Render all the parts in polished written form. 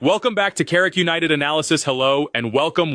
Welcome back to Carrick United Analysis. Hello, and welcome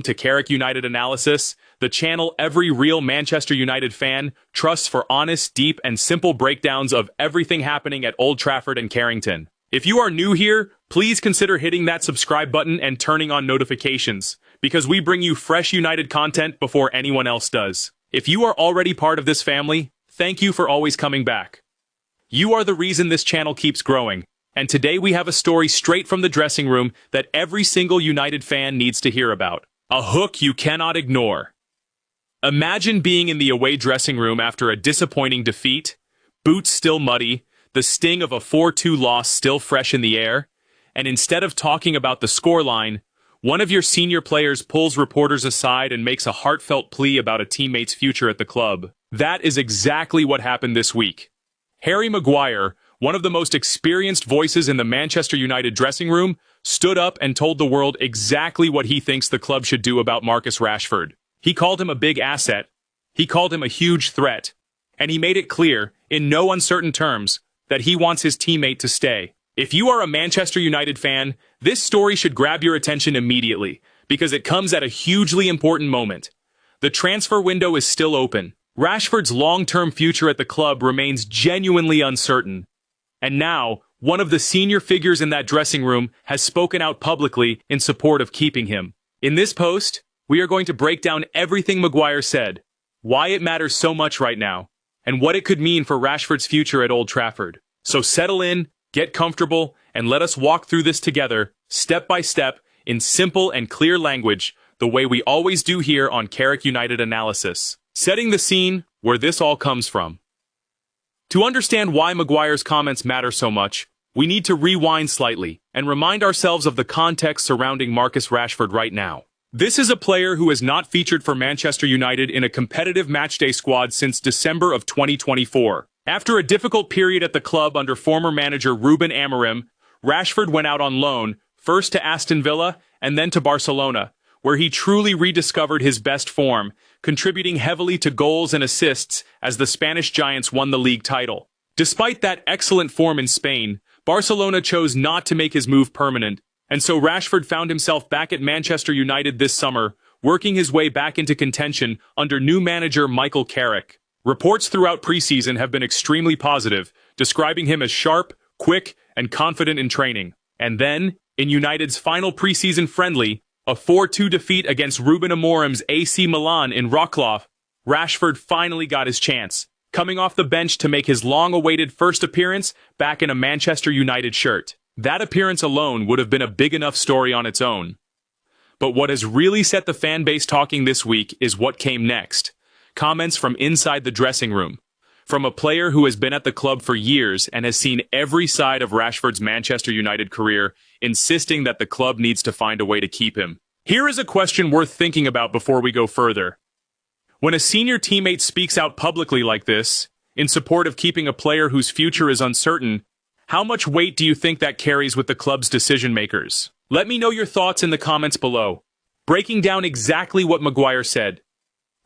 to Carrick United Analysis, the channel every real Manchester United fan trusts for honest, deep, and simple breakdowns of everything happening at Old Trafford and Carrington. If you are new here, please consider hitting that subscribe button and turning on notifications, because we bring you fresh United content before anyone else does. If you are already part of this family, thank you for always coming back. You are the reason this channel keeps growing. And today we have a story straight from the dressing room that every single United fan needs to hear about. A hook you cannot ignore. Imagine being in the away dressing room after a disappointing defeat, boots still muddy, the sting of a 4-2 loss still fresh in the air, and instead of talking about the scoreline, one of your senior players pulls reporters aside and makes a heartfelt plea about a teammate's future at the club. That is exactly what happened this week. Harry Maguire, one of the most experienced voices in the Manchester United dressing room, stood up and told the world exactly what he thinks the club should do about Marcus Rashford. He called him a big asset, he called him a huge threat, and he made it clear, in no uncertain terms, that he wants his teammate to stay. If you are a Manchester United fan, this story should grab your attention immediately, because it comes at a hugely important moment. The transfer window is still open. Rashford's long-term future at the club remains genuinely uncertain. And now, one of the senior figures in that dressing room has spoken out publicly in support of keeping him. In this post, we are going to break down everything Maguire said, why it matters so much right now, and what it could mean for Rashford's future at Old Trafford. So settle in, get comfortable, and let us walk through this together, step by step, in simple and clear language, the way we always do here on Carrick United Analysis. Setting the scene where this all comes from. To understand why Maguire's comments matter so much, we need to rewind slightly and remind ourselves of the context surrounding Marcus Rashford right now. This is a player who has not featured for Manchester United in a competitive matchday squad since December of 2024. After a difficult period at the club under former manager Ruben Amorim, Rashford went out on loan, first to Aston Villa and then to Barcelona, where he truly rediscovered his best form, contributing heavily to goals and assists as the Spanish Giants won the league title. Despite that excellent form in Spain, Barcelona chose not to make his move permanent, and so Rashford found himself back at Manchester United this summer, working his way back into contention under new manager Michael Carrick. Reports throughout preseason have been extremely positive, describing him as sharp, quick, and confident in training. And then, in United's final preseason friendly, a 4-2 defeat against Ruben Amorim's AC Milan in Wrocław, Rashford finally got his chance, coming off the bench to make his long-awaited first appearance back in a Manchester United shirt. That appearance alone would have been a big enough story on its own. But what has really set the fan base talking this week is what came next. Comments from inside the dressing room. From a player who has been at the club for years and has seen every side of Rashford's Manchester United career, insisting that the club needs to find a way to keep him. Here is a question worth thinking about before we go further. When a senior teammate speaks out publicly like this, in support of keeping a player whose future is uncertain, how much weight do you think that carries with the club's decision makers? Let me know your thoughts in the comments below, breaking down exactly what Maguire said.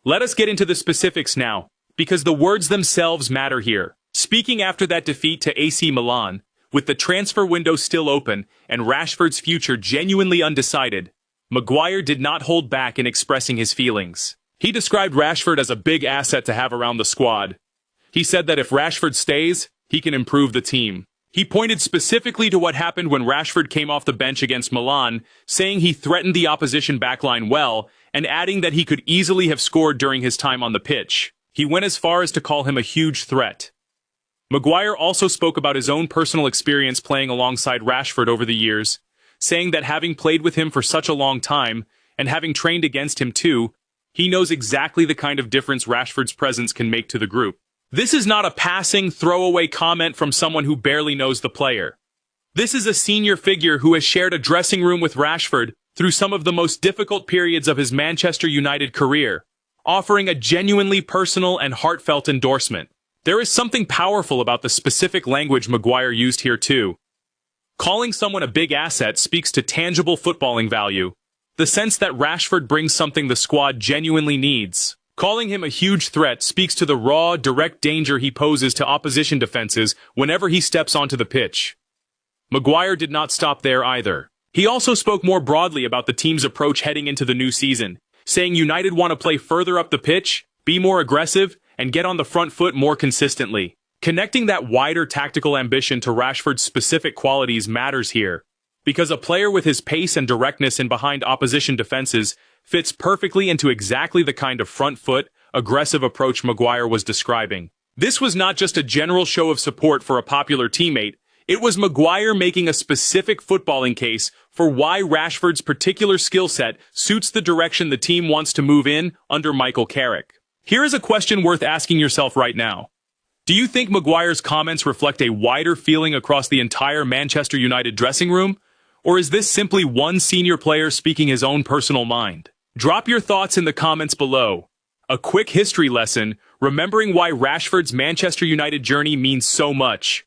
Let us get into the specifics now, because the words themselves matter here. Speaking after that defeat to AC Milan, with the transfer window still open and Rashford's future genuinely undecided, Maguire did not hold back in expressing his feelings. He described Rashford as a big asset to have around the squad. He said that if Rashford stays, he can improve the team. He pointed specifically to what happened when Rashford came off the bench against Milan, saying he threatened the opposition backline well, and adding that he could easily have scored during his time on the pitch. He went as far as to call him a huge threat. Maguire also spoke about his own personal experience playing alongside Rashford over the years, saying that having played with him for such a long time, and having trained against him too, he knows exactly the kind of difference Rashford's presence can make to the group. This is not a passing, throwaway comment from someone who barely knows the player. This is a senior figure who has shared a dressing room with Rashford through some of the most difficult periods of his Manchester United career, offering a genuinely personal and heartfelt endorsement. There is something powerful about the specific language Maguire used here too. Calling someone a big asset speaks to tangible footballing value, the sense that Rashford brings something the squad genuinely needs. Calling him a huge threat speaks to the raw, direct danger he poses to opposition defenses whenever he steps onto the pitch. Maguire did not stop there either. He also spoke more broadly about the team's approach heading into the new season, saying United want to play further up the pitch, be more aggressive, and get on the front foot more consistently. Connecting that wider tactical ambition to Rashford's specific qualities matters here, because a player with his pace and directness in behind opposition defenses fits perfectly into exactly the kind of front foot, aggressive approach Maguire was describing. This was not just a general show of support for a popular teammate, it was Maguire making a specific footballing case for why Rashford's particular skill set suits the direction the team wants to move in under Michael Carrick. Here is a question worth asking yourself right now. Do you think Maguire's comments reflect a wider feeling across the entire Manchester United dressing room? Or is this simply one senior player speaking his own personal mind? Drop your thoughts in the comments below. A quick history lesson, remembering why Rashford's Manchester United journey means so much.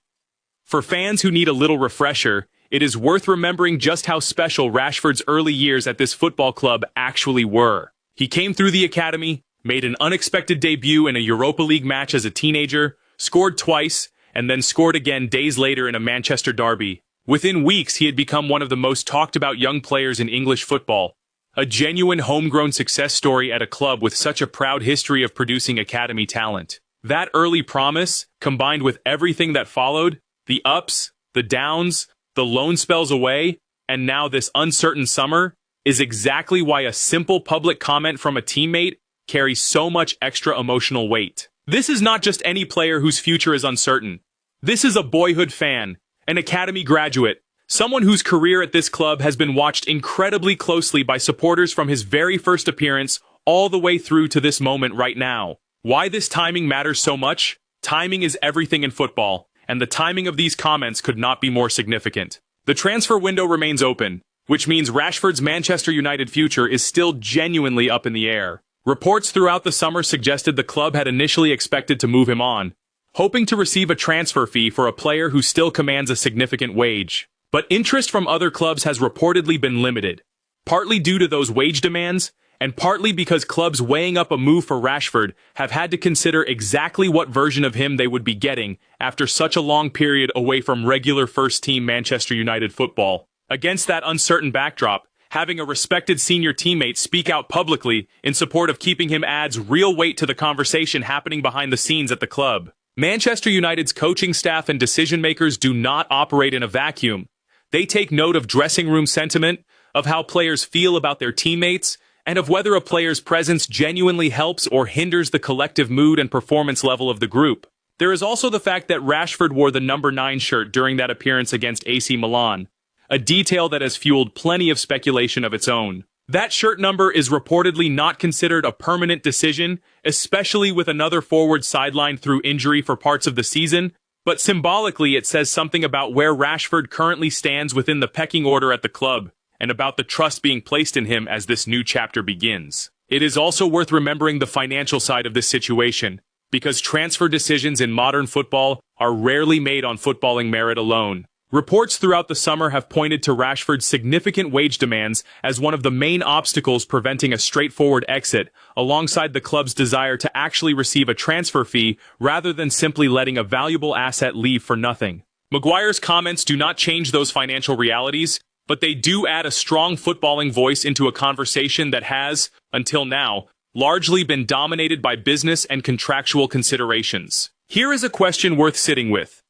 For fans who need a little refresher, it is worth remembering just how special Rashford's early years at this football club actually were. He came through the academy, made an unexpected debut in a Europa League match as a teenager, scored twice, and then scored again days later in a Manchester derby. Within weeks, he had become one of the most talked about young players in English football. A genuine homegrown success story at a club with such a proud history of producing academy talent. That early promise, combined with everything that followed, the ups, the downs, the loan spells away, and now this uncertain summer, is exactly why a simple public comment from a teammate carries so much extra emotional weight. This is not just any player whose future is uncertain. This is a boyhood fan, an academy graduate, someone whose career at this club has been watched incredibly closely by supporters from his very first appearance all the way through to this moment right now. Why this timing matters so much? Timing is everything in football, and the timing of these comments could not be more significant. The transfer window remains open, which means Rashford's Manchester United future is still genuinely up in the air. Reports throughout the summer suggested the club had initially expected to move him on, hoping to receive a transfer fee for a player who still commands a significant wage. But interest from other clubs has reportedly been limited, partly due to those wage demands, and partly because clubs weighing up a move for Rashford have had to consider exactly what version of him they would be getting after such a long period away from regular first-team Manchester United football. Against that uncertain backdrop, having a respected senior teammate speak out publicly in support of keeping him adds real weight to the conversation happening behind the scenes at the club. Manchester United's coaching staff and decision-makers do not operate in a vacuum. They take note of dressing room sentiment, of how players feel about their teammates, and of whether a player's presence genuinely helps or hinders the collective mood and performance level of the group. There is also the fact that Rashford wore the number 9 shirt during that appearance against AC Milan, a detail that has fueled plenty of speculation of its own. That shirt number is reportedly not considered a permanent decision, especially with another forward sidelined through injury for parts of the season, but symbolically it says something about where Rashford currently stands within the pecking order at the club, and about the trust being placed in him as this new chapter begins. It is also worth remembering the financial side of this situation, because transfer decisions in modern football are rarely made on footballing merit alone. Reports throughout the summer have pointed to Rashford's significant wage demands as one of the main obstacles preventing a straightforward exit, alongside the club's desire to actually receive a transfer fee rather than simply letting a valuable asset leave for nothing. Maguire's comments do not change those financial realities, but they do add a strong footballing voice into a conversation that has, until now, largely been dominated by business and contractual considerations. Here is a question worth sitting with.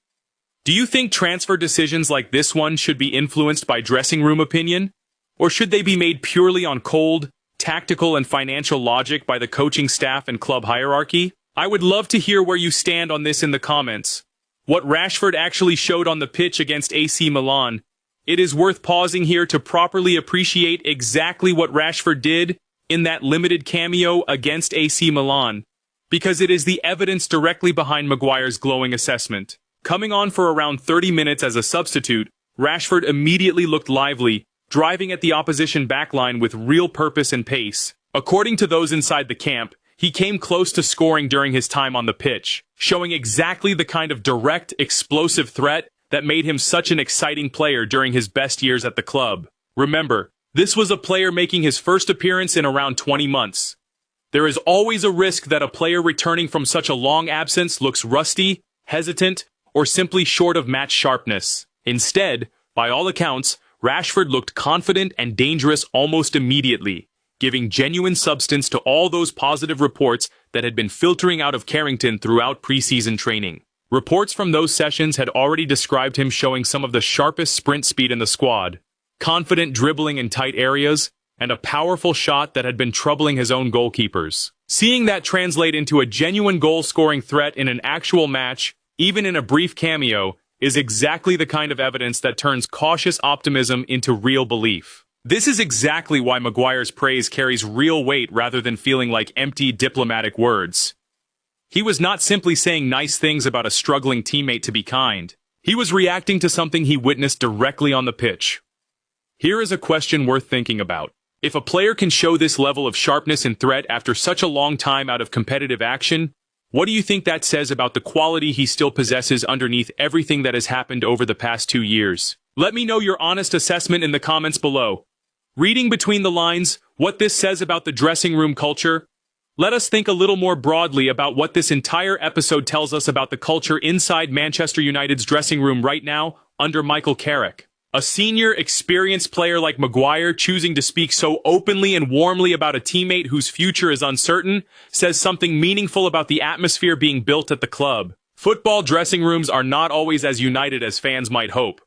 Do you think transfer decisions like this one should be influenced by dressing room opinion? Or should they be made purely on cold, tactical and financial logic by the coaching staff and club hierarchy? I would love to hear where you stand on this in the comments. What Rashford actually showed on the pitch against AC Milan. It is worth pausing here to properly appreciate exactly what Rashford did in that limited cameo against AC Milan, because it is the evidence directly behind Maguire's glowing assessment. Coming on for around 30 minutes as a substitute, Rashford immediately looked lively, driving at the opposition backline with real purpose and pace. According to those inside the camp, he came close to scoring during his time on the pitch, showing exactly the kind of direct, explosive threat that made him such an exciting player during his best years at the club. Remember, this was a player making his first appearance in around 20 months. There is always a risk that a player returning from such a long absence looks rusty, hesitant, or simply short of match sharpness. Instead, By all accounts, Rashford looked confident and dangerous almost immediately, giving genuine substance to all those positive reports that had been filtering out of Carrington throughout preseason training. Reports from those sessions had already described him showing some of the sharpest sprint speed in the squad, confident dribbling in tight areas, and a powerful shot that had been troubling his own goalkeepers. Seeing that translate into a genuine goal-scoring threat in an actual match, even in a brief cameo, is exactly the kind of evidence that turns cautious optimism into real belief. This is exactly why Maguire's praise carries real weight rather than feeling like empty diplomatic words. He was not simply saying nice things about a struggling teammate to be kind. He was reacting to something he witnessed directly on the pitch. Here is a question worth thinking about. If a player can show this level of sharpness and threat after such a long time out of competitive action, what do you think that says about the quality he still possesses underneath everything that has happened over the past 2 years? Let me know your honest assessment in the comments below. Reading between the lines, what this says about the dressing room culture, let us think a little more broadly about what this entire episode tells us about the culture inside Manchester United's dressing room right now under Michael Carrick. A senior, experienced player like Maguire choosing to speak so openly and warmly about a teammate whose future is uncertain says something meaningful about the atmosphere being built at the club. Football dressing rooms are not always as united as fans might hope.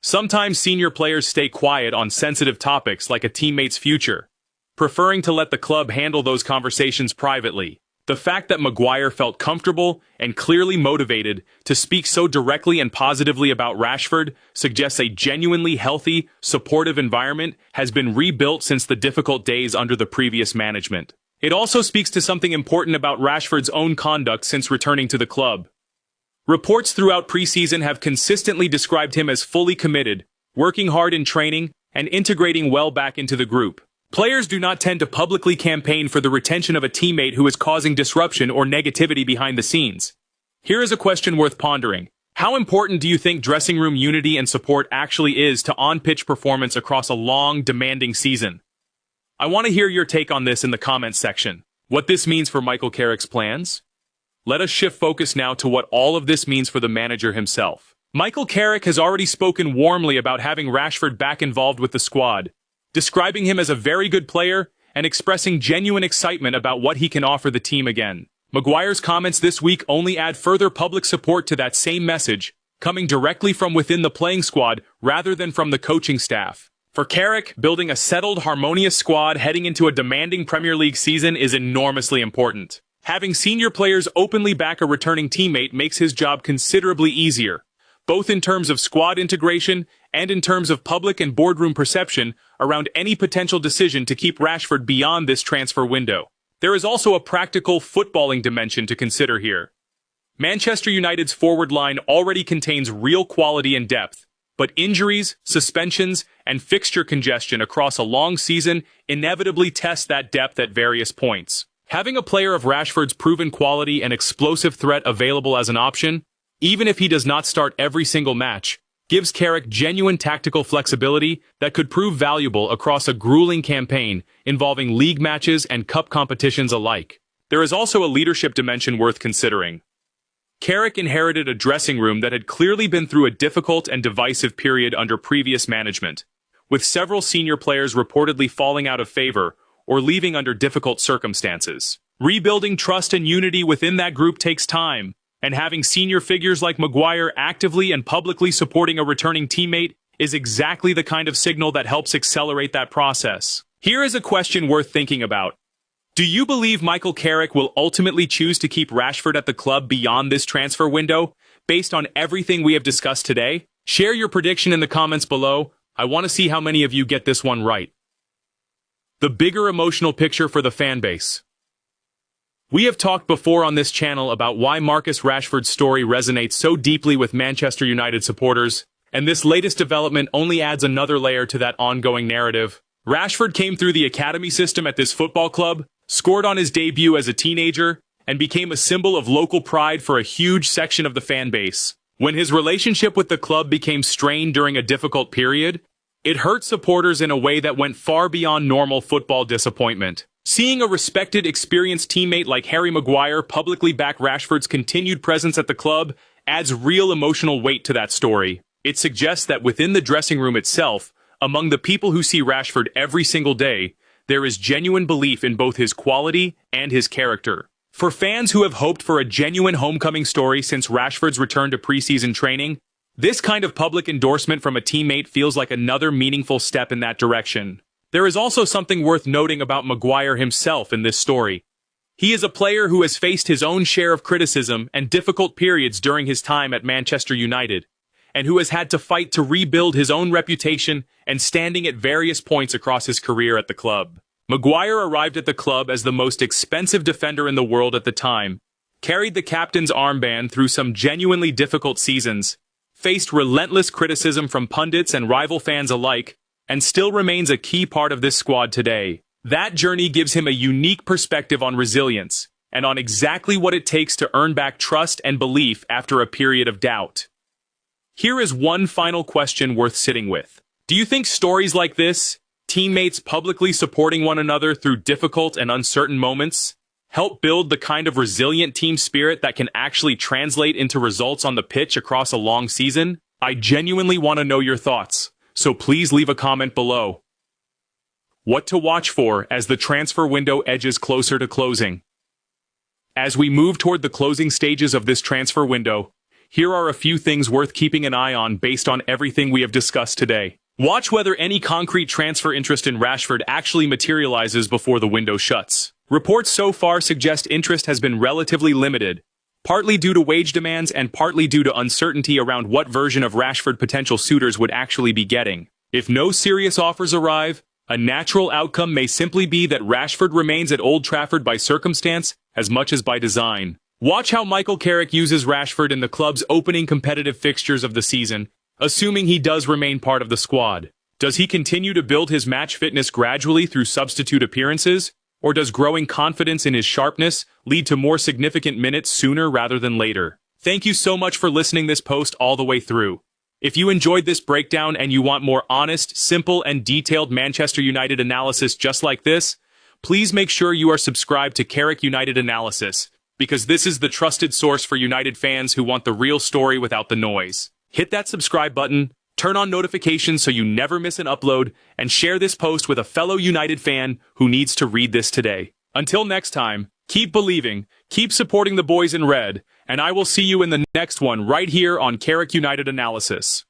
Sometimes senior players stay quiet on sensitive topics like a teammate's future, preferring to let the club handle those conversations privately. The fact that Maguire felt comfortable and clearly motivated to speak so directly and positively about Rashford suggests a genuinely healthy, supportive environment has been rebuilt since the difficult days under the previous management. It also speaks to something important about Rashford's own conduct since returning to the club. Reports throughout preseason have consistently described him as fully committed, working hard in training, and integrating well back into the group. Players do not tend to publicly campaign for the retention of a teammate who is causing disruption or negativity behind the scenes. Here is a question worth pondering. How important do you think dressing room unity and support actually is to on-pitch performance across a long, demanding season? I want to hear your take on this in the comments section. What this means for Michael Carrick's plans? Let us shift focus now to what all of this means for the manager himself. Michael Carrick has already spoken warmly about having Rashford back involved with the squad, describing him as a very good player and expressing genuine excitement about what he can offer the team again. Maguire's comments this week only add further public support to that same message, coming directly from within the playing squad rather than from the coaching staff. For Carrick, building a settled, harmonious squad heading into a demanding Premier League season is enormously important. Having senior players openly back a returning teammate makes his job considerably easier, both in terms of squad integration and in terms of public and boardroom perception around any potential decision to keep Rashford beyond this transfer window. There is also a practical footballing dimension to consider here. Manchester United's forward line already contains real quality and depth, but injuries, suspensions, and fixture congestion across a long season inevitably test that depth at various points. Having a player of Rashford's proven quality and explosive threat available as an option, even if he does not start every single match, gives Carrick genuine tactical flexibility that could prove valuable across a grueling campaign involving league matches and cup competitions alike. There is also a leadership dimension worth considering. Carrick inherited a dressing room that had clearly been through a difficult and divisive period under previous management, with several senior players reportedly falling out of favor or leaving under difficult circumstances. Rebuilding trust and unity within that group takes time, and having senior figures like Maguire actively and publicly supporting a returning teammate is exactly the kind of signal that helps accelerate that process. Here is a question worth thinking about. Do you believe Michael Carrick will ultimately choose to keep Rashford at the club beyond this transfer window, based on everything we have discussed today? Share your prediction in the comments below. I want to see how many of you get this one right. The bigger emotional picture for the fan base. We have talked before on this channel about why Marcus Rashford's story resonates so deeply with Manchester United supporters, and this latest development only adds another layer to that ongoing narrative. Rashford came through the academy system at this football club, scored on his debut as a teenager, and became a symbol of local pride for a huge section of the fan base. When his relationship with the club became strained during a difficult period, it hurt supporters in a way that went far beyond normal football disappointment. Seeing a respected, experienced teammate like Harry Maguire publicly back Rashford's continued presence at the club adds real emotional weight to that story. It suggests that within the dressing room itself, among the people who see Rashford every single day, there is genuine belief in both his quality and his character. For fans who have hoped for a genuine homecoming story since Rashford's return to preseason training, this kind of public endorsement from a teammate feels like another meaningful step in that direction. There is also something worth noting about Maguire himself in this story. He is a player who has faced his own share of criticism and difficult periods during his time at Manchester United, and who has had to fight to rebuild his own reputation and standing at various points across his career at the club. Maguire arrived at the club as the most expensive defender in the world at the time, carried the captain's armband through some genuinely difficult seasons, faced relentless criticism from pundits and rival fans alike, and still remains a key part of this squad today. That journey gives him a unique perspective on resilience, and on exactly what it takes to earn back trust and belief after a period of doubt. Here is one final question worth sitting with. Do you think stories like this, teammates publicly supporting one another through difficult and uncertain moments, help build the kind of resilient team spirit that can actually translate into results on the pitch across a long season? I genuinely want to know your thoughts, so please leave a comment below. What to watch for as the transfer window edges closer to closing? As we move toward the closing stages of this transfer window, here are a few things worth keeping an eye on based on everything we have discussed today. Watch whether any concrete transfer interest in Rashford actually materializes before the window shuts. Reports so far suggest interest has been relatively limited, partly due to wage demands and partly due to uncertainty around what version of Rashford potential suitors would actually be getting. If no serious offers arrive, a natural outcome may simply be that Rashford remains at Old Trafford by circumstance as much as by design. Watch how Michael Carrick uses Rashford in the club's opening competitive fixtures of the season, assuming he does remain part of the squad. Does he continue to build his match fitness gradually through substitute appearances, or does growing confidence in his sharpness lead to more significant minutes sooner rather than later? Thank you so much for listening this post all the way through. If you enjoyed this breakdown and you want more honest, simple, and detailed Manchester United analysis just like this, please make sure you are subscribed to Carrick United Analysis, because this is the trusted source for United fans who want the real story without the noise. Hit that subscribe button, turn on notifications so you never miss an upload, and share this post with a fellow United fan who needs to read this today. Until next time, keep believing, keep supporting the boys in red, and I will see you in the next one right here on Carrick United Analysis.